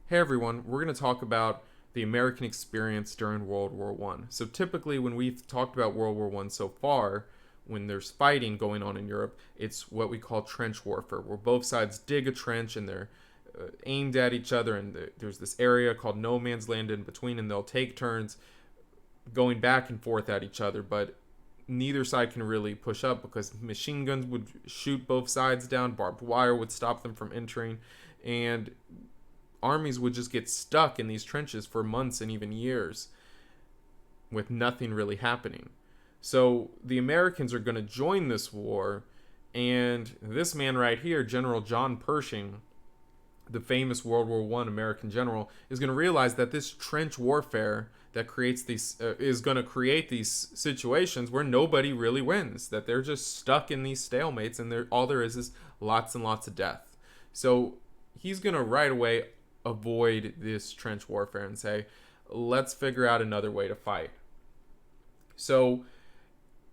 Hey everyone, we're going to talk about the American experience during World War One. So typically when we've talked about World War One so far, when there's fighting going on in Europe, it's what we call trench warfare, where both sides dig a trench and they're aimed at each other, and there's this area called no man's land in between, and they'll take turns going back and forth at each other, but neither side can really push up because machine guns would shoot both sides down, barbed wire would stop them from entering, and armies would just get stuck in these trenches for months and even years with nothing really happening. So the Americans are going to join this war, and this man right here, General John Pershing, the famous World War One American general, is going to realize that this trench warfare that creates these is going to create these situations where nobody really wins. That they're just stuck in these stalemates, and all there is lots and lots of death. So he's going to right away avoid this trench warfare and say, let's figure out another way to fight. So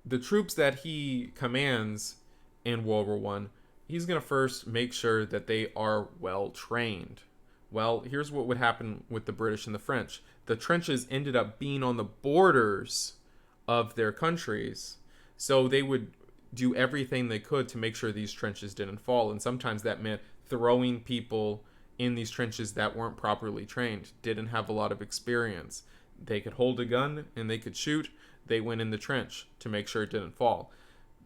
the troops that he commands in World War One, he's going to first make sure that they are well trained. Well, here's what would happen with the British and the French. The trenches ended up being on the borders of their countries, so they would do everything they could to make sure these trenches didn't fall, and sometimes that meant throwing people in these trenches that weren't properly trained, didn't have a lot of experience. They could hold a gun and they could shoot. They went in the trench to make sure it didn't fall.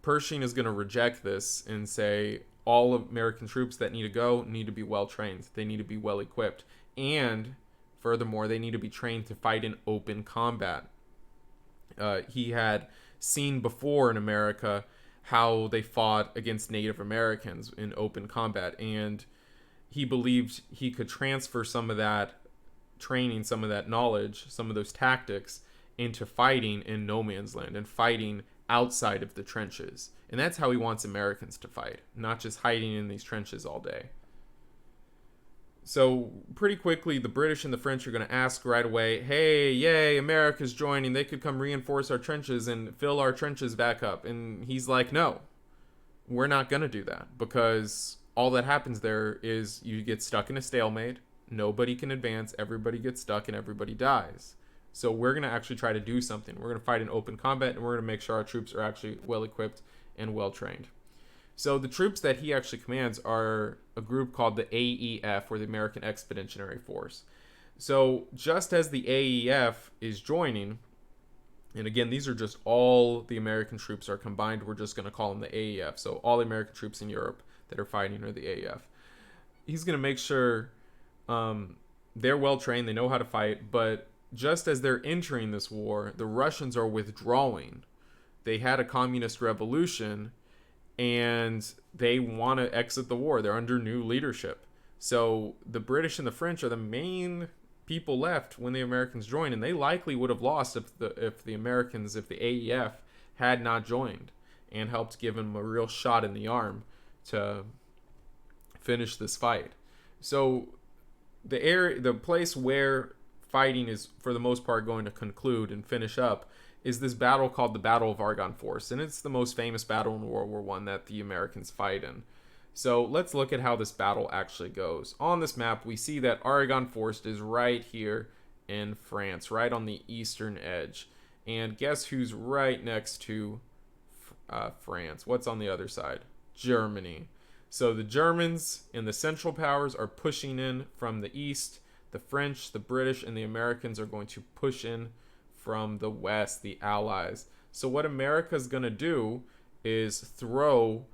Pershing is going to reject this and say all American troops that need to go need to be well trained. They need to be well equipped. And furthermore, they need to be trained to fight in open combat. He had seen before in America how they fought against Native Americans in open combat, and he believed he could transfer some of that training, some of that knowledge, some of those tactics into fighting in no man's land and fighting outside of the trenches. And that's how he wants Americans to fight, not just hiding in these trenches all day. So pretty quickly, the British and the French are going to ask right away, hey, yay, America's joining. They could come reinforce our trenches and fill our trenches back up. And he's like, no, we're not going to do that, because all that happens there is you get stuck in a stalemate. Nobody can advance. Everybody gets stuck and everybody dies. So we're going to actually try to do something. We're going to fight in open combat, and we're going to make sure our troops are actually well equipped and well trained. So the troops that he actually commands are a group called the AEF, or the American Expeditionary Force. So just as the AEF is joining, and again, these are just all the American troops are combined, we're just going to call them the AEF. So all the American troops in Europe that are fighting are the AEF. He's going to make sure they're well trained, they know how to fight, but just as they're entering this war, the Russians are withdrawing. They had a communist revolution, and they want to exit the war. They're under new leadership. So the British and the French are the main people left when the Americans join, and they likely would have lost if the AEF had not joined and helped give them a real shot in the arm to finish this fight. So the place where fighting is for the most part going to conclude and finish up is this battle called the Battle of Argonne Forest, and it's the most famous battle in World War One that the Americans fight in. So let's look at how this battle actually goes. On this map, we see that Argonne Forest is right here in France, right on the eastern edge. And guess who's right next to France? What's on the other side? Germany. So the Germans and the Central Powers are pushing in from the east. The French, the British, and the Americans are going to push in from the west, the Allies. So what America's going to do is throw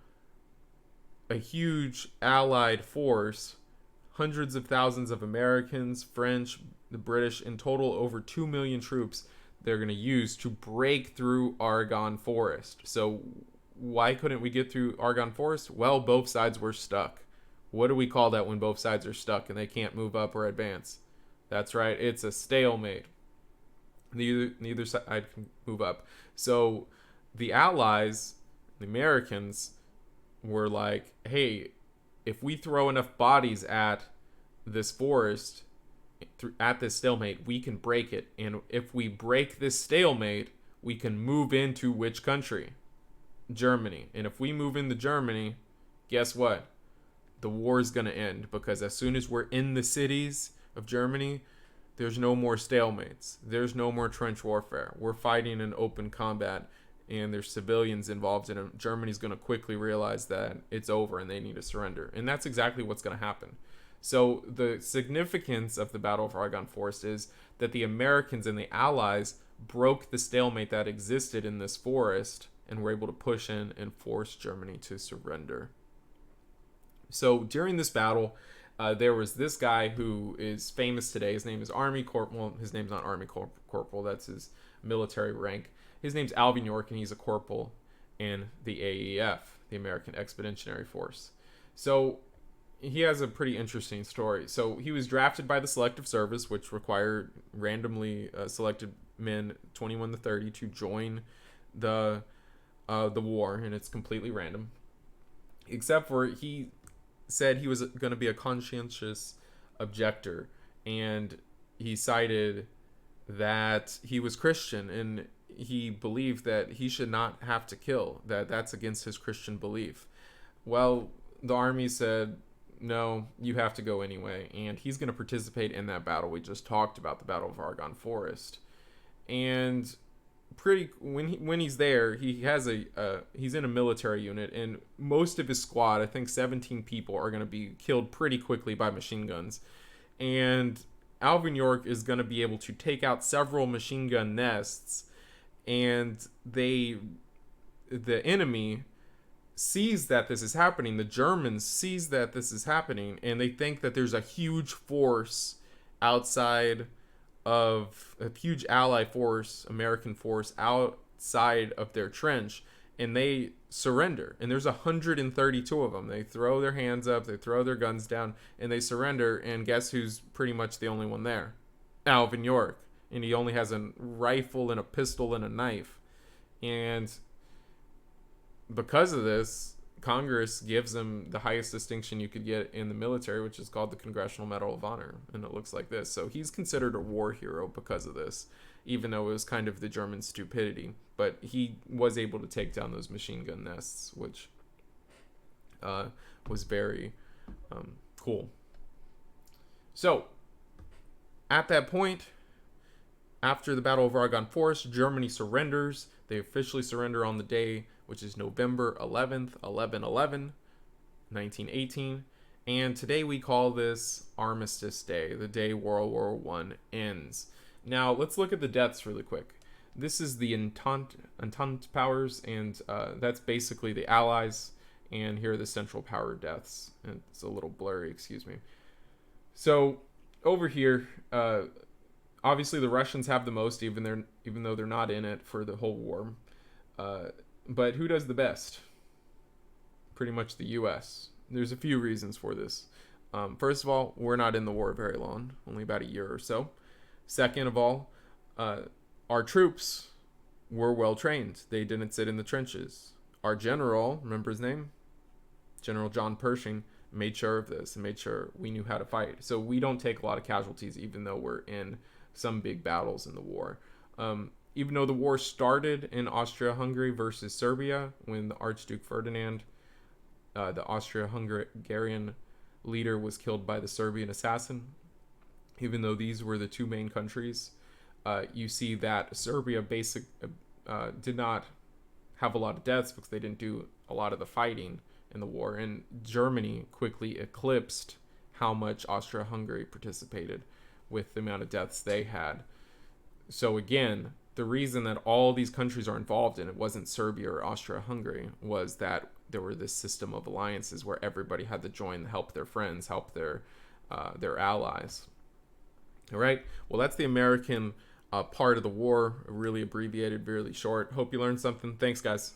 a huge Allied force, hundreds of thousands of Americans, French, the British, in total over 2 million troops they're going to use to break through Argonne Forest. So why couldn't we get through Argonne Forest? Well, both sides were stuck. What do we call that when both sides are stuck and they can't move up or advance? That's right, it's a stalemate. Neither side can move up. So the Allies, the Americans, were like, hey, if we throw enough bodies at this forest, at this stalemate, we can break it. And if we break this stalemate, we can move into which country? Germany. And if we move into Germany, guess what? The war is going to end, because as soon as we're in the cities, of Germany, there's no more stalemates. There's no more trench warfare. We're fighting in open combat, and there's civilians involved in it. Germany's going to quickly realize that it's over and they need to surrender. And that's exactly what's going to happen. So the significance of the Battle of Argonne Forest is that the Americans and the Allies broke the stalemate that existed in this forest and were able to push in and force Germany to surrender. So during this battle, there was this guy who is famous today. His name is Army Corporal. Well, his name's not Army Corporal. That's his military rank. His name's Alvin, and he's a corporal in the AEF, the American Expeditionary Force. So he has a pretty interesting story. So he was drafted by the Selective Service, which required randomly selected men 21 to 30 to join the war, and it's completely random. Except for he said he was going to be a conscientious objector, and he cited that he was Christian and he believed that he should not have to kill, that that's against his Christian belief. Well, the army said, no, you have to go anyway, and he's going to participate in that battle we just talked about, the Battle of Argonne Forest. And when he's there, he's in a military unit, and most of his squad, I think 17 people, are going to be killed pretty quickly by machine guns. And Alvin York is going to be able to take out several machine gun nests, and the enemy sees that this is happening. The Germans sees that this is happening, and they think that there's a huge force outside of a huge ally force, American force, outside of their trench, and they surrender. And there's 132 of them. They throw their hands up, they throw their guns down, and they surrender. And guess who's pretty much the only one there? Alvin York. And he only has a rifle and a pistol and a knife. And because of this, Congress gives him the highest distinction you could get in the military, which is called the Congressional Medal of Honor. And it looks like this. So he's considered a war hero because of this, even though it was kind of the German stupidity. But he was able to take down those machine gun nests, which was very cool. So at that point, after the Battle of Argonne Forest, Germany surrenders. They officially surrender on the day, which is November 11th, 1918. And today we call this Armistice Day, the day World War I ends. Now, let's look at the deaths really quick. This is the Entente powers, and that's basically the Allies. And here are the Central Power deaths. And it's a little blurry, excuse me. So over here, obviously the Russians have the most, even though they're not in it for the whole war. But who does the best? Pretty much the U.S. There's a few reasons for this. First of all, we're not in the war very long, only about a year or so. Second of all, our troops were well trained. They didn't sit in the trenches. Our general, remember his name? General John Pershing, made sure of this and made sure we knew how to fight. So we don't take a lot of casualties, even though we're in some big battles in the war. Even though the war started in Austria-Hungary versus Serbia, when the Archduke Ferdinand, the Austria-Hungarian leader, was killed by the Serbian assassin, even though these were the two main countries, you see that Serbia did not have a lot of deaths because they didn't do a lot of the fighting in the war, and Germany quickly eclipsed how much Austria-Hungary participated with the amount of deaths they had. So again, the reason that all these countries are involved in it wasn't Serbia or Austria-Hungary, was that there were this system of alliances where everybody had to join, help their friends, help their allies. All right. Well, that's the American part of the war. Really abbreviated, really short. Hope you learned something. Thanks, guys.